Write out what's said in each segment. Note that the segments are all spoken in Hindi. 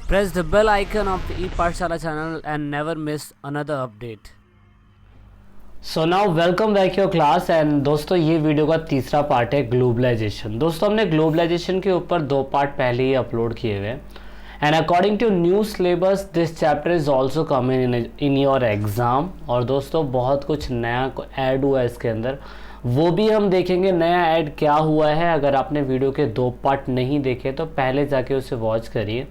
Press the bell icon of the ePathshala channel and never miss another update. So now welcome back your class and दोस्तों ये वीडियो का तीसरा पार्ट है ग्लोबलाइजेशन। दोस्तों हमने ग्लोबलाइजेशन के ऊपर 2 पार्ट पहले ही अपलोड किए हुए हैं and according to new syllabus this chapter is also coming in your exam. और दोस्तों बहुत कुछ नया ऐड हुआ है इसके अंदर, वो भी हम देखेंगे नया ऐड क्या हुआ है। अगर आपने वीडियो के 2 पार्ट नहीं देखे तो पहले जाके उसे वॉच करिए,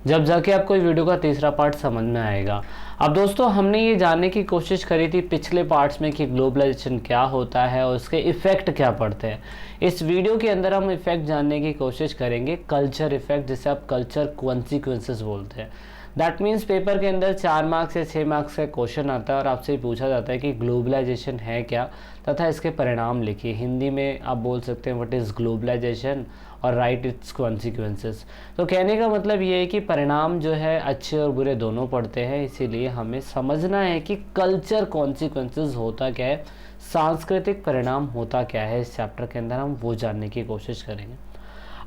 जब जाके आपको वीडियो का तीसरा पार्ट समझ में आएगा। अब दोस्तों हमने ये जानने की कोशिश करी थी पिछले पार्ट्स में कि ग्लोबलाइजेशन क्या होता है और उसके इफ़ेक्ट क्या पड़ते हैं। इस वीडियो के अंदर हम इफ़ेक्ट जानने की कोशिश करेंगे कल्चर इफ़ेक्ट, जिसे आप कल्चर कॉन्सिक्वेंसेस बोलते हैं। दैट मीन्स पेपर के अंदर 4 मार्क्स या 6 मार्क्स का क्वेश्चन आता है और आपसे पूछा जाता है कि ग्लोबलाइजेशन है क्या तथा इसके परिणाम लिखिए। हिंदी में आप बोल सकते हैं व्हाट इज़ ग्लोबलाइजेशन और राइट इट्स कॉन्सिक्वेंसेस। तो कहने का मतलब ये है कि परिणाम जो है अच्छे और बुरे दोनों पड़ते हैं, इसीलिए हमें समझना है कि कल्चर कॉन्सिक्वेंसेस होता क्या है, सांस्कृतिक परिणाम होता क्या है। इस चैप्टर के अंदर हम वो जानने की कोशिश करेंगे।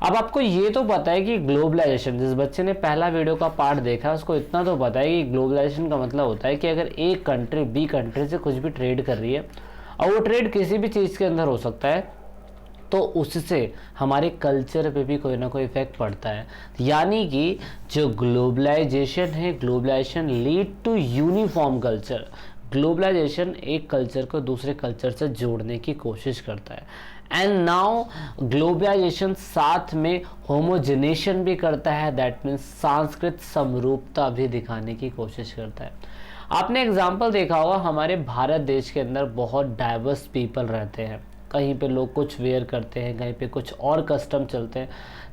अब आपको ये तो पता है कि ग्लोबलाइजेशन, जिस बच्चे ने पहला वीडियो का पार्ट देखा उसको इतना तो पता है कि ग्लोबलाइजेशन का मतलब होता है कि अगर एक कंट्री बी कंट्री से कुछ भी ट्रेड कर रही है और वो ट्रेड किसी भी चीज़ के अंदर हो सकता है, तो उससे हमारे कल्चर पे भी कोई ना कोई इफेक्ट पड़ता है। यानी कि जो ग्लोबलाइजेशन है, globalization lead to uniform culture. Globalization एक कल्चर को दूसरे कल्चर से जोड़ने की कोशिश करता है एंड नाउ ग्लोबलाइजेशन साथ में होमोजेनेशन भी करता है। दैट मीन्स सांस्कृतिक समरूपता भी दिखाने की कोशिश करता है। आपने एग्जाम्पल देखा होगा, हमारे भारत देश के अंदर बहुत डाइवर्स पीपल रहते हैं। कहीं पे लोग कुछ वेयर करते हैं, कहीं पे कुछ और कस्टम चलते हैं।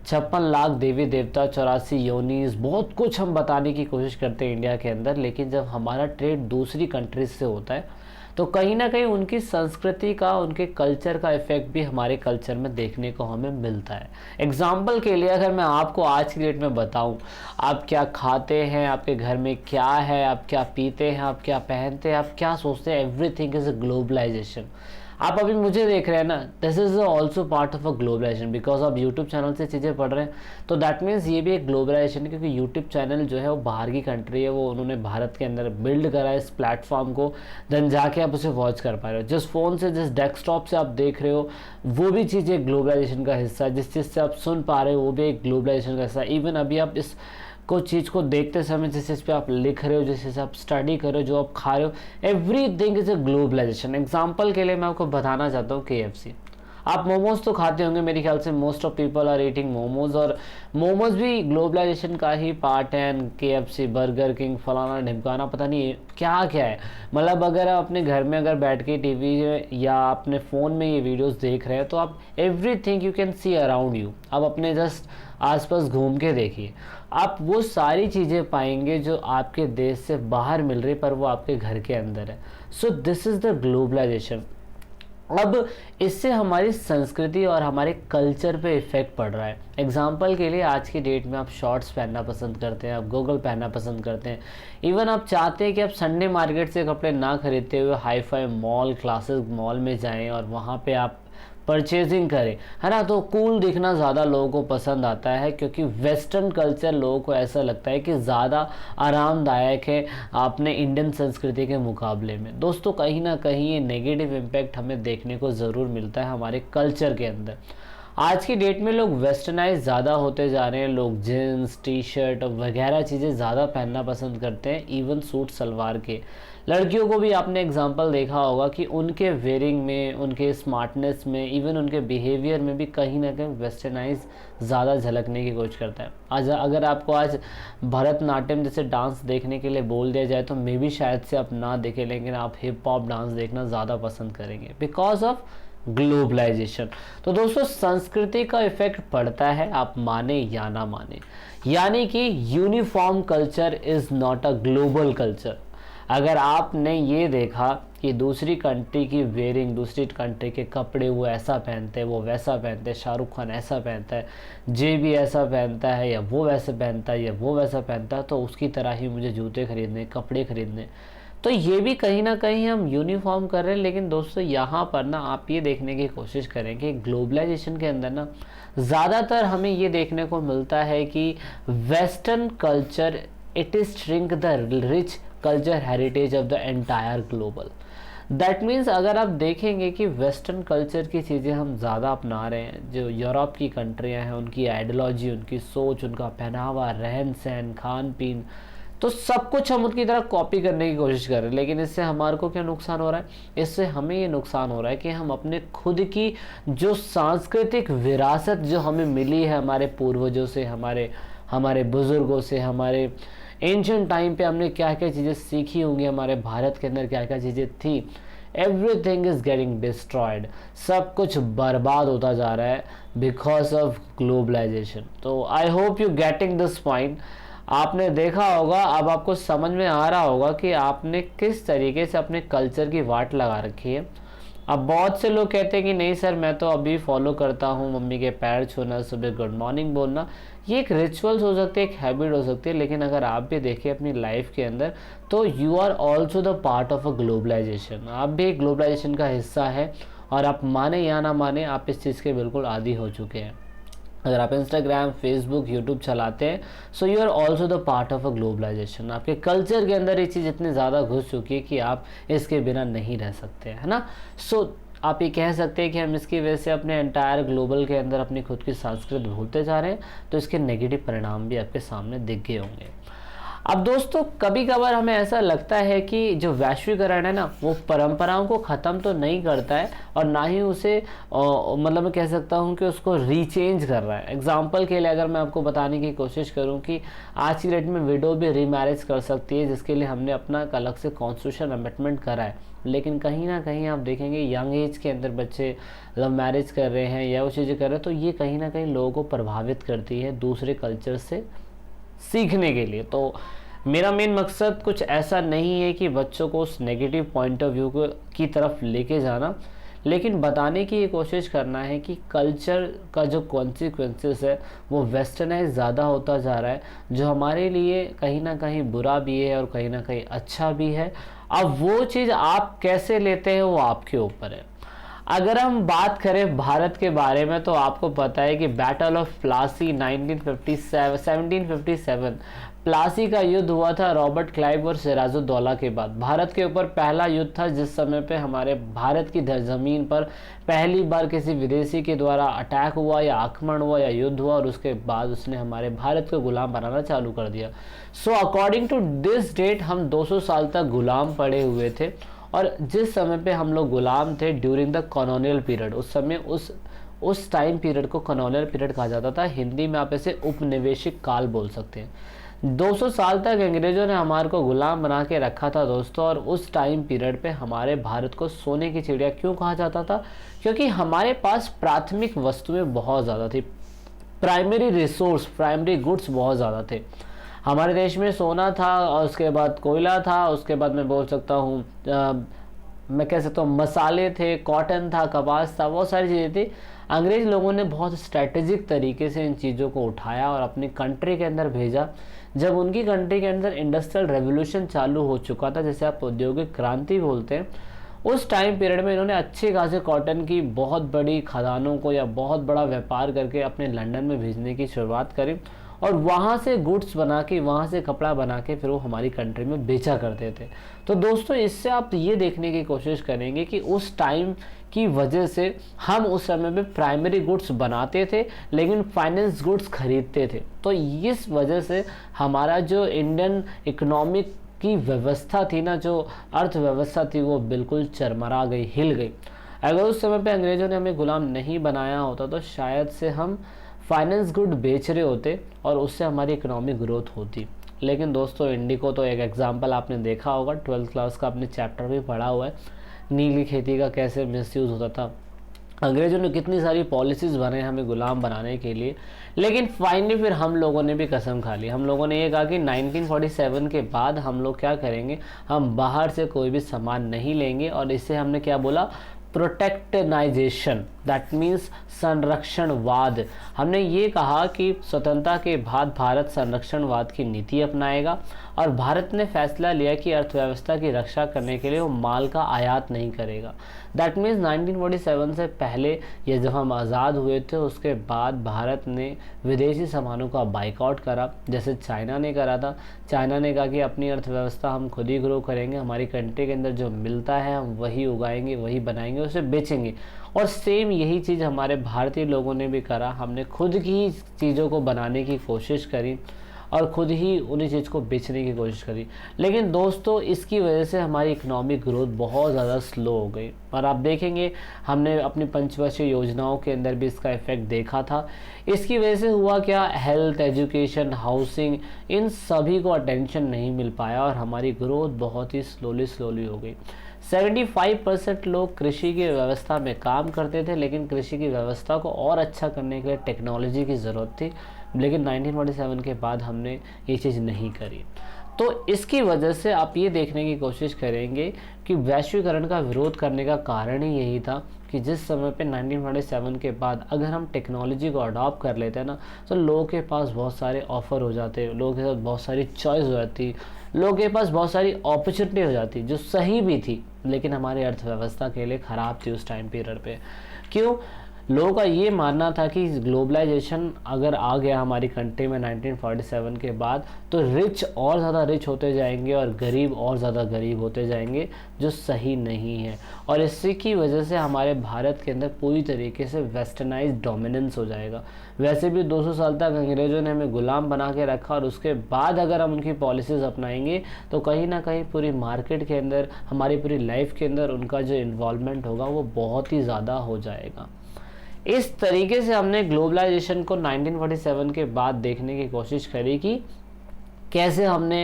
56 लाख देवी देवता, 84 योनिस, बहुत कुछ हम बताने की कोशिश करते हैं इंडिया के अंदर। लेकिन जब हमारा ट्रेड दूसरी कंट्रीज से होता है तो कहीं ना कहीं उनकी संस्कृति का, उनके कल्चर का इफेक्ट भी हमारे कल्चर में देखने को हमें मिलता है। एग्जाम्पल के लिए अगर मैं आपको आज की डेट में बताऊं, आप क्या खाते हैं, आपके घर में क्या है, आप क्या पीते हैं, आप क्या पहनते हैं, आप क्या सोचते हैं, एवरीथिंग इज अ ग्लोबलाइजेशन। आप अभी मुझे देख रहे हैं ना, this is also part of a globalization because आप यूट्यूब चैनल से चीज़ें पढ़ रहे हैं। तो दैट मीन्स ये भी एक ग्लोबलाइजेशन है, क्योंकि यूट्यूब चैनल जो है वो बाहर की कंट्री है, वो उन्होंने भारत के अंदर बिल्ड करा है इस प्लेटफॉर्म को, देन जाके आप उसे वॉच कर पा रहे हो। जिस फ़ोन से, जिस डेस्कटॉप से आप देख रहे हो, वो भी चीज़ एक ग्लोबलाइजेशन का हिस्सा है। जिस चीज़ से आप सुन पा रहे हो वो भी एक ग्लोबलाइजेशन का हिस्सा है। इवन अभी आप इस कुछ चीज़ को देखते समय, जिस चीज़ पे आप लिख रहे हो, जिस चीज़ से आप स्टडी कर रहे हो, जो आप खा रहे हो, everything is a globalization. Example के लिए मैं आपको बताना चाहता हूँ KFC। आप मोमोज तो खाते होंगे, मेरे ख्याल से most of people are eating momos, और मोमोज भी ग्लोबलाइजेशन का ही पार्ट है। एंड KFC, बर्गर किंग, फलाना ढिमकाना, पता नहीं क्या क्या है। मतलब अगर आप अपने घर में अगर बैठ के टीवी या अपने फ़ोन में ये वीडियोस देख रहे हैं तो आप everything you can see around you, आप अपने जस्ट आसपास घूम के देखिए, आप वो सारी चीज़ें पाएंगे जो आपके देश से बाहर मिल रही पर वो आपके घर के अंदर है। So this is the globalization. अब इससे हमारी संस्कृति और हमारे कल्चर पे इफ़ेक्ट पड़ रहा है। एग्जाम्पल के लिए आज की डेट में आप शॉर्ट्स पहनना पसंद करते हैं, आप गॉगल पहनना पसंद करते हैं। इवन आप चाहते हैं कि आप संडे मार्केट से कपड़े ना खरीदते हुए hi fi mall, classes mall में जाएं और वहाँ पे आप परचेजिंग करें, है ना। तो कूल दिखना ज़्यादा लोगों को पसंद आता है, क्योंकि वेस्टर्न कल्चर लोगों को ऐसा लगता है कि ज़्यादा आरामदायक है अपने इंडियन संस्कृति के मुकाबले में। दोस्तों कहीं ना कहीं ये नेगेटिव इम्पैक्ट हमें देखने को ज़रूर मिलता है हमारे कल्चर के अंदर। आज की डेट में लोग वेस्टर्नाइज ज़्यादा होते जा रहे हैं। लोग जीन्स, टी शर्ट वगैरह चीज़ें ज़्यादा पहनना पसंद करते हैं, इवन सूट सलवार के। लड़कियों को भी आपने एग्जांपल देखा होगा कि उनके वेयरिंग में, उनके स्मार्टनेस में, इवन उनके बिहेवियर में भी कहीं ना कहीं वेस्टर्नाइज ज़्यादा झलकने की कोशिश करता है। आज अगर आपको आज भरतनाट्यम जैसे डांस देखने के लिए बोल दिया जाए तो मे भी शायद से आप ना देखें, लेकिन आप हिप हॉप डांस देखना ज़्यादा पसंद करेंगे बिकॉज ऑफ ग्लोबलाइजेशन। तो दोस्तों संस्कृति का इफेक्ट पड़ता है, आप माने या ना माने। यानी कि uniform culture is not a global culture. अगर आपने ये देखा कि दूसरी कंट्री की वेयरिंग, दूसरी कंट्री के कपड़े वो ऐसा पहनते हैं, वो वैसा पहनते हैं, शाहरुख खान ऐसा पहनता है, जे भी ऐसा पहनता है, या वो वैसे पहनता है, या वो वैसा पहनता है, तो उसकी तरह ही मुझे जूते खरीदने, कपड़े खरीदने, तो ये भी कहीं ना कहीं हम यूनिफॉर्म कर रहे हैं। लेकिन दोस्तों यहाँ पर ना आप ये देखने की कोशिश करें कि ग्लोबलाइजेशन के अंदर ना ज़्यादातर हमें ये देखने को मिलता है कि western culture it is shrink the rich culture heritage of the entire global. That means अगर आप देखेंगे कि वेस्टर्न कल्चर की चीज़ें हम ज़्यादा अपना रहे हैं, जो यूरोप की कंट्रियां हैं उनकी आइडियोलॉजी, उनकी सोच, उनका पहनावा, रहन सहन, खान पीन, तो सब कुछ हम उनकी तरह कॉपी करने की कोशिश कर रहे हैं। लेकिन इससे हमारे को क्या नुकसान हो रहा है? इससे हमें ये नुकसान हो रहा है कि हम अपने खुद की जो सांस्कृतिक विरासत जो हमें मिली है हमारे पूर्वजों से, हमारे बुज़ुर्गों से, हमारे एंशिएंट टाइम पे हमने क्या क्या चीज़ें सीखी होंगी, हमारे भारत के अंदर क्या क्या चीज़ें थी, एवरीथिंग इज़ गेटिंग डिस्ट्रॉयड। सब कुछ बर्बाद होता जा रहा है बिकॉज ऑफ ग्लोबलाइजेशन। तो I hope you getting this point. आपने देखा होगा, अब आपको समझ में आ रहा होगा कि आपने किस तरीके से अपने कल्चर की वाट लगा रखी है। अब बहुत से लोग कहते हैं कि नहीं सर मैं तो अभी फॉलो करता हूँ मम्मी के पैर छूना, सुबह गुड मॉर्निंग बोलना। ये एक रिचुअल्स हो सकती है, एक हैबिट हो सकती है, लेकिन अगर आप भी देखिए अपनी लाइफ के अंदर तो you are also the part of a globalization. आप भी एक ग्लोबलाइजेशन का हिस्सा है और आप माने या ना माने आप इस चीज़ के बिल्कुल आदी हो चुके हैं। अगर आप इंस्टाग्राम, फेसबुक, यूट्यूब चलाते हैं so you are also the part of a globalization. आपके कल्चर के अंदर ये चीज़ इतनी ज़्यादा घुस चुकी है कि आप इसके बिना नहीं रह सकते, है ना। सो आप ये कह सकते हैं कि हम इसकी वजह से अपने एंटायर ग्लोबल के अंदर अपनी खुद की संस्कृति भूलते जा रहे हैं, तो इसके नेगेटिव परिणाम भी आपके सामने दिख गए होंगे। अब दोस्तों कभी कभार हमें ऐसा लगता है कि जो वैश्वीकरण है ना वो परंपराओं को ख़त्म तो नहीं करता है और ना ही उसे मतलब मैं कह सकता हूँ कि उसको रीचेंज कर रहा है। एग्जाम्पल के लिए अगर मैं आपको बताने की कोशिश करूँ कि आज की डेट में विडो भी रीमैरिज कर सकती है, जिसके लिए हमने अपना एक अलग से कॉन्स्टिट्यूशन अमेंडमेंट करा है। लेकिन कहीं ना कहीं आप देखेंगे यंग एज के अंदर बच्चे लव मैरिज कर रहे हैं या वो चीज़ें कर रहे हैं, तो ये कहीं ना कहीं लोगों को प्रभावित करती है दूसरे कल्चर से सीखने के लिए। तो मेरा मेन मकसद कुछ ऐसा नहीं है कि बच्चों को उस नेगेटिव पॉइंट ऑफ व्यू की तरफ लेके जाना, लेकिन बताने की ये कोशिश करना है कि कल्चर का जो कॉन्सिक्वेंसेस है वो वेस्टर्नाइज ज़्यादा होता जा रहा है, जो हमारे लिए कहीं ना कहीं बुरा भी है और कहीं ना कहीं अच्छा भी है। अब वो चीज़ आप कैसे लेते हैं वो आपके ऊपर है। अगर हम बात करें भारत के बारे में तो आपको पता है कि बैटल ऑफ प्लासी 1757 प्लासी का युद्ध हुआ था रॉबर्ट क्लाइव और सिराजुद्दौला के बाद। भारत के ऊपर पहला युद्ध था जिस समय पे हमारे भारत की ज़मीन पर पहली बार किसी विदेशी के द्वारा अटैक हुआ या आक्रमण हुआ या युद्ध हुआ, और उसके बाद उसने हमारे भारत को गुलाम बनाना चालू कर दिया। So according to this date हम 200 साल तक गुलाम पड़े हुए थे। और जिस समय पे हम लोग गुलाम थे ड्यूरिंग द कॉलोनियल पीरियड, उस समय उस टाइम पीरियड को कॉलोनियल पीरियड कहा जाता था। हिंदी में आप इसे उपनिवेशिक काल बोल सकते हैं। 200 साल तक अंग्रेज़ों ने हमारे को गुलाम बना के रखा था दोस्तों। और उस टाइम पीरियड पे हमारे भारत को सोने की चिड़िया क्यों कहा जाता था? क्योंकि हमारे पास प्राथमिक वस्तुएं बहुत ज़्यादा थी, प्राइमरी रिसोर्स, प्राइमरी गुड्स बहुत ज़्यादा थे। हमारे देश में सोना था और उसके बाद कोयला था, उसके बाद मैं बोल सकता हूँ मैं कह सकता हूँ मसाले थे, कॉटन था, कपास था, बहुत सारी चीज़ें थी। अंग्रेज़ लोगों ने बहुत स्ट्रैटेजिक तरीके से इन चीज़ों को उठाया और अपनी कंट्री के अंदर भेजा। जब उनकी कंट्री के अंदर इंडस्ट्रियल रेवोल्यूशन चालू हो चुका था, जैसे आप औद्योगिक क्रांति बोलते हैं, उस टाइम पीरियड में इन्होंने अच्छे खासे कॉटन की बहुत बड़ी खदानों को या बहुत बड़ा व्यापार करके अपने लंदन में भेजने की शुरुआत करी और वहाँ से गुड्स बना के, वहाँ से कपड़ा बना के फिर वो हमारी कंट्री में बेचा करते थे। तो दोस्तों इससे आप ये देखने की कोशिश करेंगे कि उस टाइम की वजह से हम उस समय में प्राइमरी गुड्स बनाते थे लेकिन फाइनेंस गुड्स खरीदते थे। तो इस वजह से हमारा जो इंडियन इकोनॉमिक की व्यवस्था थी ना, जो अर्थव्यवस्था थी, वो बिल्कुल चरमरा गई, हिल गई। अगर उस समय पे अंग्रेज़ों ने हमें गुलाम नहीं बनाया होता तो शायद से हम फाइनेंस गुड बेच रहे होते और उससे हमारी इकोनॉमिक ग्रोथ होती। लेकिन दोस्तों इंडिको तो एक एग्जांपल आपने देखा होगा, 12th क्लास का आपने चैप्टर भी पढ़ा हुआ है, नीली खेती का कैसे मिसयूज़ होता था। अंग्रेज़ों ने कितनी सारी पॉलिसीज़ बनाए हमें गुलाम बनाने के लिए, लेकिन फाइनली फिर हम लोगों ने भी कसम खा ली। हम लोगों ने ये कहा कि 1947 के बाद हम लोग क्या करेंगे, हम बाहर से कोई भी सामान नहीं लेंगे। और इससे हमने क्या बोला, प्रोटेक्शनाइजेशन, दैट मीन्स संरक्षणवाद। हमने ये कहा कि स्वतंत्रता के बाद भारत संरक्षणवाद की नीति अपनाएगा और भारत ने फैसला लिया कि अर्थव्यवस्था की रक्षा करने के लिए वो माल का आयात नहीं करेगा। दैट मीन्स 1947 से पहले ये जब हम आज़ाद हुए थे उसके बाद भारत ने विदेशी सामानों का बाइकआउट करा, जैसे चाइना ने करा था। चाइना ने कहा कि अपनी अर्थव्यवस्था हम खुद ही ग्रो करेंगे, हमारी कंट्री के अंदर जो मिलता है हम वही उगाएंगे, वही बनाएंगे, उसे बेचेंगे। और सेम यही चीज़ हमारे भारतीय लोगों ने भी करा। हमने खुद की चीज़ों को बनाने की कोशिश करी और खुद ही उन्हीं चीज़ को बेचने की कोशिश करी। लेकिन दोस्तों इसकी वजह से हमारी इकोनॉमिक ग्रोथ बहुत ज़्यादा स्लो हो गई और आप देखेंगे हमने अपनी पंचवर्षीय योजनाओं के अंदर भी इसका इफेक्ट देखा था। इसकी वजह से हुआ क्या, हेल्थ, एजुकेशन, हाउसिंग, इन सभी को अटेंशन नहीं मिल पाया और हमारी ग्रोथ बहुत ही स्लोली हो गई। 75% लोग कृषि की व्यवस्था में काम करते थे, लेकिन कृषि की व्यवस्था को और अच्छा करने के लिए टेक्नोलॉजी की ज़रूरत थी, लेकिन 1947 के बाद हमने ये चीज़ नहीं करी। तो इसकी वजह से आप ये देखने की कोशिश करेंगे कि वैश्वीकरण का विरोध करने का कारण ही यही था कि जिस समय पे 1947 के बाद अगर हम टेक्नोलॉजी को अडॉप्ट कर लेते हैं ना, तो लोगों के पास बहुत सारे ऑफ़र हो जाते, लोगों के साथ बहुत सारी चॉइस हो जाती, लोगों के पास बहुत सारी अपॉर्चुनिटी हो जाती, जो सही भी थी लेकिन हमारी अर्थव्यवस्था के लिए ख़राब थी उस टाइम पीरियड पे। क्यों? लोगों का ये मानना था कि ग्लोबलाइजेशन अगर आ गया हमारी कंट्री में 1947 के बाद, तो रिच और ज़्यादा रिच होते जाएंगे और गरीब और ज़्यादा गरीब होते जाएंगे, जो सही नहीं है। और इसी की वजह से हमारे भारत के अंदर पूरी तरीके से वेस्टर्नाइज डोमिनेंस हो जाएगा। वैसे भी 200 साल तक अंग्रेज़ों ने हमें गुलाम बना के रखा और उसके बाद अगर हम उनकी पॉलिसीज़ अपनाएंगे तो कहीं ना कहीं पूरी मार्केट के अंदर, हमारी पूरी लाइफ के अंदर उनका जो इन्वॉल्वमेंट होगा वो बहुत ही ज़्यादा हो जाएगा। इस तरीके से हमने ग्लोबलाइजेशन को 1947 के बाद देखने की कोशिश करी कि कैसे हमने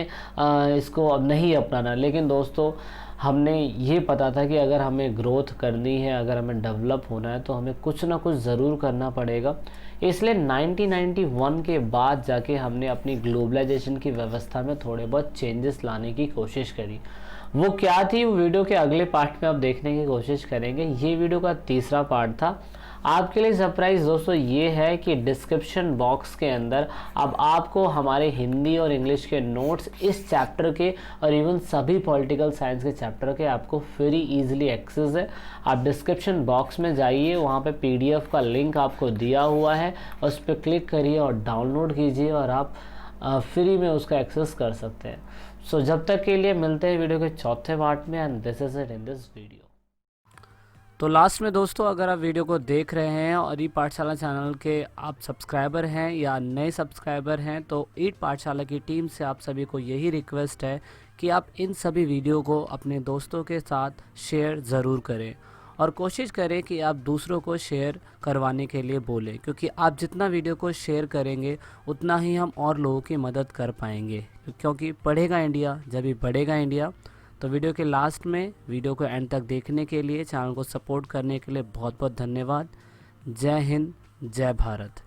इसको अब नहीं अपनाना। लेकिन दोस्तों हमने ये पता था कि अगर हमें ग्रोथ करनी है, अगर हमें डेवलप होना है, तो हमें कुछ ना कुछ ज़रूर करना पड़ेगा। इसलिए 1991 के बाद जाके हमने अपनी ग्लोबलाइजेशन की व्यवस्था में थोड़े बहुत चेंजेस लाने की कोशिश करी। वो क्या थी, वो वीडियो के अगले पार्ट में आप देखने की कोशिश करेंगे। ये वीडियो का तीसरा पार्ट था। आपके लिए सरप्राइज़ दोस्तों ये है कि डिस्क्रिप्शन बॉक्स के अंदर अब आपको हमारे हिंदी और इंग्लिश के नोट्स इस चैप्टर के और इवन सभी पॉलिटिकल साइंस के चैप्टर के आपको फ्री इजीली एक्सेस है। आप डिस्क्रिप्शन बॉक्स में जाइए, वहाँ पे पीडीएफ का लिंक आपको दिया हुआ है, उस पर क्लिक करिए और डाउनलोड कीजिए और आप फ्री में उसका एक्सेस कर सकते हैं। सो जब तक के लिए मिलते हैं वीडियो के चौथे पार्ट में, and this is it in this video. तो लास्ट में दोस्तों अगर आप वीडियो को देख रहे हैं और ई पाठशाला चैनल के आप सब्सक्राइबर हैं या नए सब्सक्राइबर हैं, तो ई पाठशाला की टीम से आप सभी को यही रिक्वेस्ट है कि आप इन सभी वीडियो को अपने दोस्तों के साथ शेयर ज़रूर करें और कोशिश करें कि आप दूसरों को शेयर करवाने के लिए बोलें, क्योंकि आप जितना वीडियो को शेयर करेंगे उतना ही हम और लोगों की मदद कर पाएंगे, क्योंकि पढ़ेगा इंडिया जब भी बढ़ेगा इंडिया। तो वीडियो के लास्ट में वीडियो को एंड तक देखने के लिए, चैनल को सपोर्ट करने के लिए बहुत बहुत धन्यवाद। जय हिंद, जय भारत।